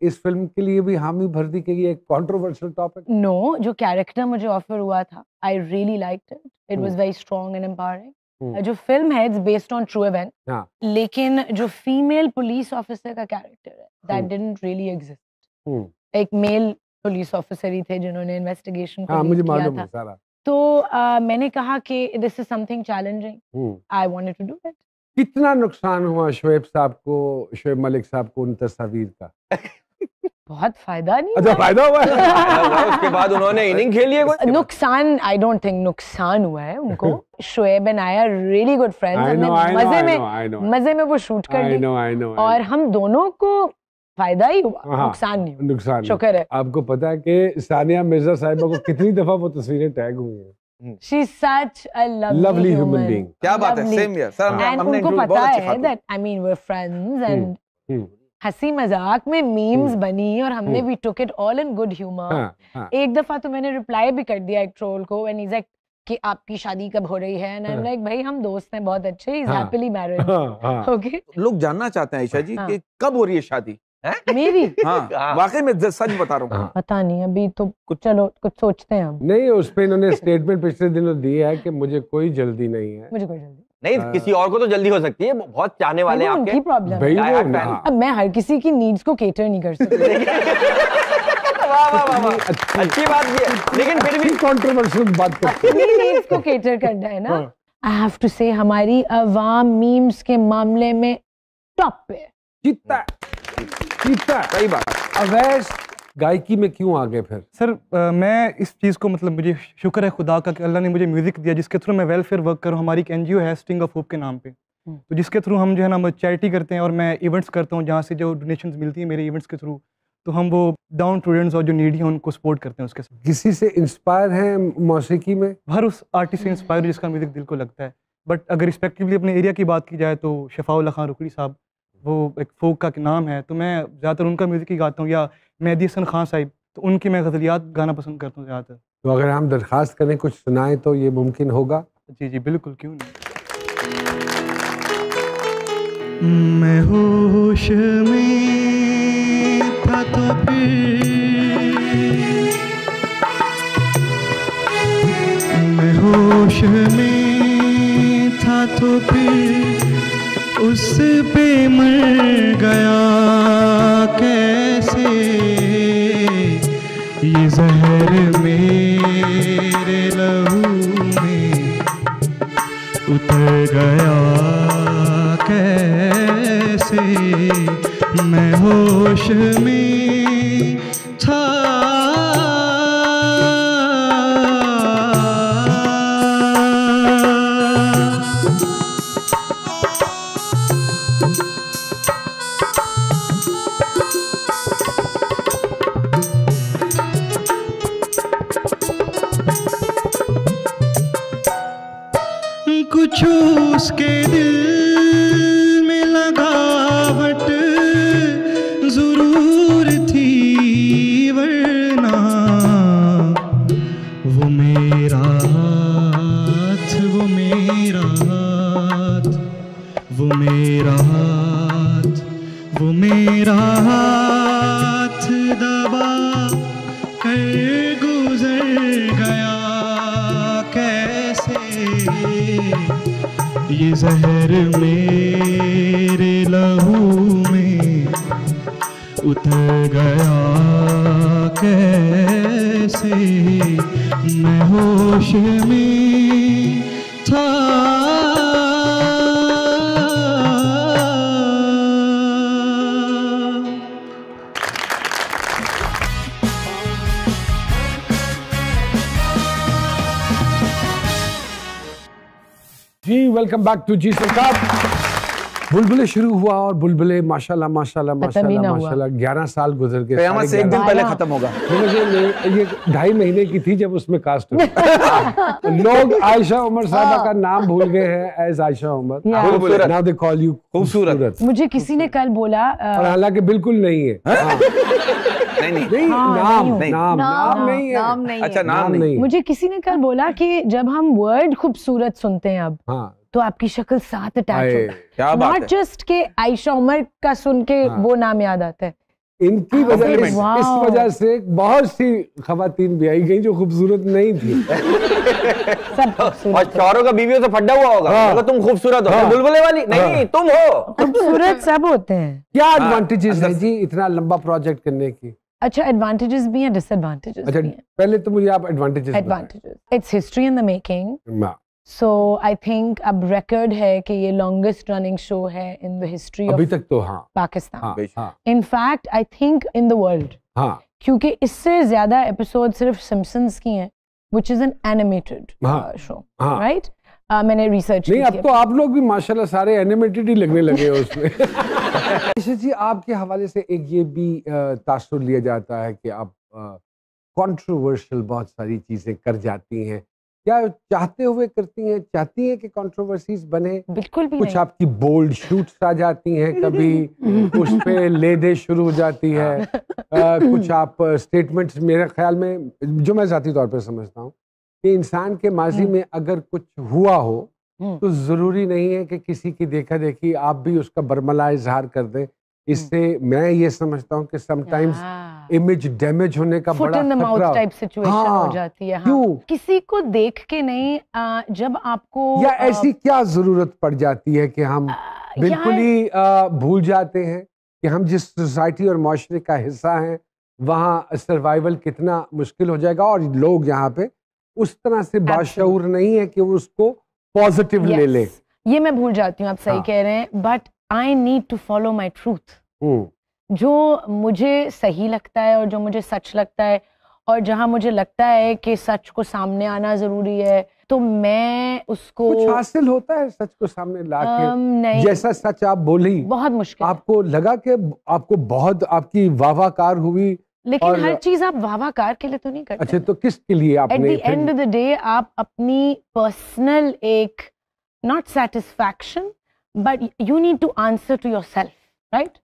इस फिल्म के लिए भी हामी भर दी कि ये एक कंट्रोवर्शियल टॉपिक? नो, जो कैरेक्टर मुझे ऑफर हुआ था, I really liked it, it was very strong and empowering. जो फिल्म है it's based on true event, लेकिन जो फीमेल पुलिस ऑफिसर का कैरेक्टर है दैट डिडंट रियली एग्जिस्ट। एक मेल पुलिस ऑफिसर ही थे जिन्होंने इन्वेस्टिगेशन को लीड किया था। सारा। तो मैंने कहा कि this is something challenging, I wanted to do it. कितना नुकसान हुआ शोएब साहब को, शोएब मलिक साहब को उन तस्वीर का? बहुत फायदा नहीं। अच्छा, फायदा हुआ है। उसके बाद उन्होंने इनिंग खेली है कोई? नुकसान, आई डोंट थिंक नुकसान हुआ है उनको। Shoaib and I R really good friends, हमने मजे में वो शूट कर ली और हम दोनों को फायदा ही हुआ, नुकसान नहीं हुआ। नुकसान शुक्र है। आपको पता है कि सानिया मिर्जा साहिबा को कितनी दफा वो तस्वीरें टैग हुई हैं? She's such a lovely human being. क्या बात है, सेम यार सर, हमने उनको पता है that I mean we're friends and हंसी मजाक में मीम्स बनी और हमने भी took it all in good humor. एक दफा तो मैंने रिप्लाई भी कर दिया एक ट्रोल को when he's like कि आपकी शादी कब हो रही है, and I'm like भाई हम दोस्त हैं बहुत अच्छे, he's happily married. Okay. लोग जानना चाहते हैं आयशा जी कि कब हो रही है शादी? मेरी? हाँ, वाकई में सच बता रहा हूँ। पता नहीं, अभी तो चलो कुछ सोचते हैं हम। नहीं, उस पे इन्होंने स्टेटमेंट पिछले दिनों दिया है कि मुझे कोई जल्दी नहीं है। मुझे कोई जल्दी नहीं, किसी और को तो जल्दी हो सकती है, बहुत चाहने वाले हैं आपके। उनकी प्रॉब्लम है। अब मैं हर किसी की नीड्स को केटर नहीं कर सकती। अच्छी बात भी है, लेकिन फिर भी कंट्रोवर्शियल बात करते हैं। नीड्स को केटर करना है ना। आई हैव टू से हमारी अवाम मीम्स के मामले में टॉप पे। कितना सही बात। अवैस गायकी में क्यों आ गए फिर? सर मैं इस चीज़ को मतलब मुझे शुक्र है खुदा का कि अल्लाह ने मुझे म्यूज़िक दिया जिसके थ्रू मैं वेलफेयर वर्क कर रहा हूँ। हमारी एक एनजीओ है स्टिंग ऑफ होप के नाम पे, तो जिसके थ्रू हम जो है ना चैरिटी करते हैं और मैं इवेंट्स करता हूँ जहाँ से जो डोनेशंस मिलती है मेरे इवेंट्स के थ्रू, तो हम वो डाउन स्टूडेंट्स और जो नीडी हैं उनको सपोर्ट करते हैं उसके साथ। किसी से इंस्पायर हैं मौसीकी में? हर उस आर्टिस्ट से इंस्पायर जिसका म्यूज़िक दिल को लगता है, बट अगर रिस्पेक्टिवली अपने एरिया की बात की जाए तो शफाउल्लाह खान रुकड़ी साहब, वो एक फोक का नाम है, तो मैं ज़्यादातर उनका म्यूज़िक ही गाता हूँ, या मेहदी हसन खान साहिब, तो उनकी मैं गज़लियात गाना पसंद करता हूँ ज़्यादातर। तो अगर हम दरख्वास्त करें कुछ सुनाएं तो ये मुमकिन होगा? जी जी बिल्कुल, क्यों नहीं। मैं होश में था तो फिर, मैं होश में था तो फिर उस पे मर गया कैसे, ये जहर मेरे लहू में उतर गया कैसे, मैं होश में था। कुछ उसके दिल में लगावट जरूर थी, वरना वो मेरा हाथ, वो मेरा हाथ, वो मेरा हाथ, वो मेरा हाथ दबा कर गुजर गया कैसे, ये जहर मेरे लहू में उतर गया कैसे, मैं होश में था। जी वेलकम बैक टू जी सरकार। बुलबुले शुरू हुआ और बुलबुले माशाल्लाह माशाल्लाह माशाल्लाह माशाल्लाह 11 साल गुजर गए। क़यामत से एक दिन पहले खत्म होगा। ये 2.5 महीने की थी जब उसमें कास्ट हुई। लोग आयशा उमर साहबा का नाम भूल गए हैं as Ayesha Umar. Now they call you खूबसूरत। मुझे किसी ने कल बोला, और हालांकि बिल्कुल नहीं है। नहीं, नाम नहीं है। अच्छा, नाम नहीं। मुझे किसी ने कल बोला कि जब हम वर्ड खूबसूरत सुनते हैं अब तो आपकी शक्ल साथ अटैच होता है, नॉट जस्ट के आयशा उमर का सुन के वो नाम याद आता है, इनकी वजह Wow. इस वजह से बहुत सी खवातीन भी आई गई जो खूबसूरत नहीं थी। सब खूबसूरत और शौहरों का बीवियों से फड्डा हुआ होगा। हाँ। देखो तुम खूबसूरत हो, हाँ। बुलबुले वाली नहीं, हाँ। तुम हो। खूबसूरत सब होते हैं। क्या एडवांटेजेस है जी इतना लंबा प्रोजेक्ट करने की? अच्छा, एडवांटेजेस भी हैं, डिसएडवांटेजेस अच्छा भी हैं। पहले तो मुझे आप advantages advantages, it's history in the making. बताएं। सो आई थिंक अब रिकॉर्ड है कि ये लॉन्गेस्ट रनिंग शो है इन द हिस्ट्री अभी ऑफ तक तो हाँ पाकिस्तान, हाँ हाँ in fact I think in the world, हाँ क्योंकि इससे ज्यादा एपिसोड सिर्फ सिम्पसन्स की हैं, which is an animated हाँ, show, हाँ। right? मैंने रिसर्च नहीं की अब थी तो आप लोग भी माशाल्लाह सारे एनिमेटेड ही लगने लगे हो उसमें। ईशा जी आपके हवाले से एक ये भी तासुर लिया जाता है कि आप कंट्रोवर्शियल बहुत सारी चीजें कर जाती हैं, क्या चाहते हुए करती हैं? चाहती हैं कि कंट्रोवर्सीज बने? बिल्कुल भी कुछ नहीं। आपकी बोल्ड शूट्स आ जाती हैं, कभी उस पे लेदे शुरू हो जाती है, कुछ आप स्टेटमेंट्स, मेरे ख्याल में जो मैं ज़ाती तौर पे समझता हूँ कि इंसान के माजी में अगर कुछ हुआ हो तो ज़रूरी नहीं है कि किसी की देखा देखी आप भी उसका बरमला इजहार कर दें। इससे मैं ये समझता हूँ कि समटाइम्स इमेज डैमेज होने का फुट बड़ा इन द माउथ खतरा टाइप सिचुएशन हाँ, हो जाती है। हाँ। क्यों? किसी को देख के नहीं, जब आपको या ऐसी क्या जरूरत पड़ जाती है कि हम बिल्कुल ही भूल जाते हैं कि हम जिस सोसाइटी और माशरे का हिस्सा हैं वहाँ सर्वाइवल कितना मुश्किल हो जाएगा, और लोग यहाँ पे उस तरह से बाशऊर नहीं है कि वो उसको पॉजिटिव ले ले। ये मैं भूल जाती हूँ, आप सही कह रहे हैं, but I need to follow my truth. जो मुझे सही लगता है और जो मुझे सच लगता है, और जहां मुझे लगता है कि सच को सामने आना जरूरी है, तो मैं उसको कुछ हासिल होता है सच को सामने लाके? नहीं, जैसा सच आप बोली बहुत मुश्किल। आपको लगा कि आपको बहुत आपकी वाहवाकार हुई, लेकिन और हर चीज आप वाहवाकार के लिए तो नहीं करते। अच्छा, तो किसके लिए एट आपने? The end of the day आप अपनी पर्सनल एक not satisfaction, but you need to answer to yourself, right?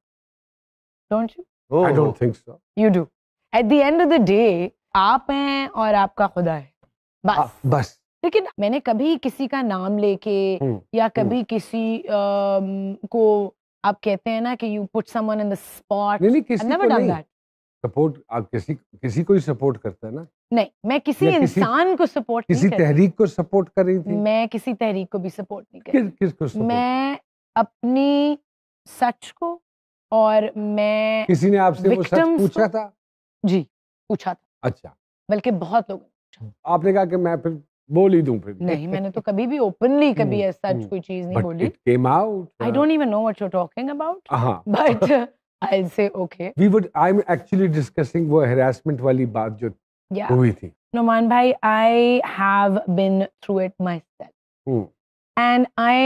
Don't you? I don't think so. You do. At the end of the day आप हैं और आपका खुदा है, बस। बस। लेकिन मैंने कभी किसी का नाम लेके या कभी किसी को, आप कहते हैं ना कि you put someone in the spot, नहीं किसी नेवर को डन नहीं दैट। सपोर्ट, आप किसी को ही सपोर्ट करता है ना? नहीं, मैं किसी या किसी- इंसान को सपोर्ट किसी नहीं करती। तहरीक को सपोर्ट कर रही थी? मैं किसी तहरीक को भी सपोर्ट नहीं करती। किसको support? मैं अपनी सच को, और मैं किसी ने आपसे वो सच victims पूछा को- था? जी पूछा था, अच्छा, बल्कि बहुत लोगों ने। आपने कहा कि मैं फिर बोल ही दूं फिर? नहीं, मैंने तो कभी भी ओपनली कभी ऐसा सच कोई चीज नहीं But बोली। it came out. I don't even know what you're talking about, हाँ, but I'll say okay. I'm actually discussing वो harassment वाली बात जो Yeah. हुई थी। Noman bhai, I have been through it myself. And I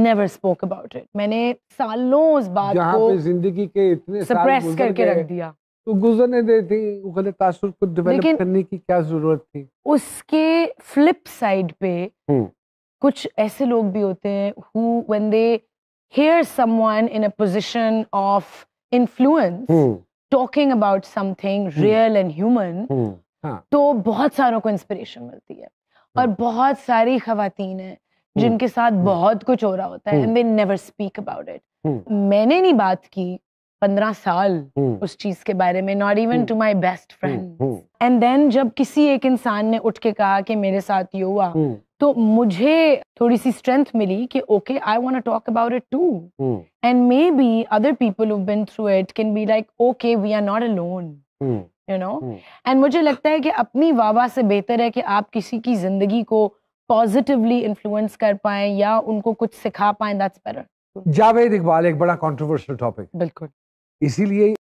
never spoke about it. मैंने सालों उस बात जहाँ को पे जिंदगी के इतने साल suppress गुजर करके गए, रख दिया। तो गुजरने देती, वो गलत तासुर को डेवलप लेकिन करने की क्या जरूरत थी? उसके फ्लिप साइड पे कुछ ऐसे लोग भी होते हैं who when they hear someone in a position of influence talking about something real and human, तो बहुत सारों को इंस्पिरेशन मिलती है। और बहुत सारी खवातीन हैं जिनके साथ बहुत कुछ हो रहा होता है and they never speak about it. मैंने नहीं बात की 15 साल उस चीज के बारे में, not even to my best friends. And then जब किसी एक इंसान ने उठ के कहा कि मेरे साथ ये हुआ, तो मुझे थोड़ी सी स्ट्रेंथ मिली कि okay, I want to talk about it too. And maybe other people who've been through it can be like, okay, we are not alone. You know? And मुझे लगता है कि अपनी वाह से बेहतर है कि आप किसी की जिंदगी को पॉजिटिवली इन्फ्लुएंस कर पाएं या उनको कुछ सिखा पाएं, that's better. जावेद इकबाल एक बड़ा कंट्रोवर्शियल टॉपिक, बिल्कुल। इसीलिए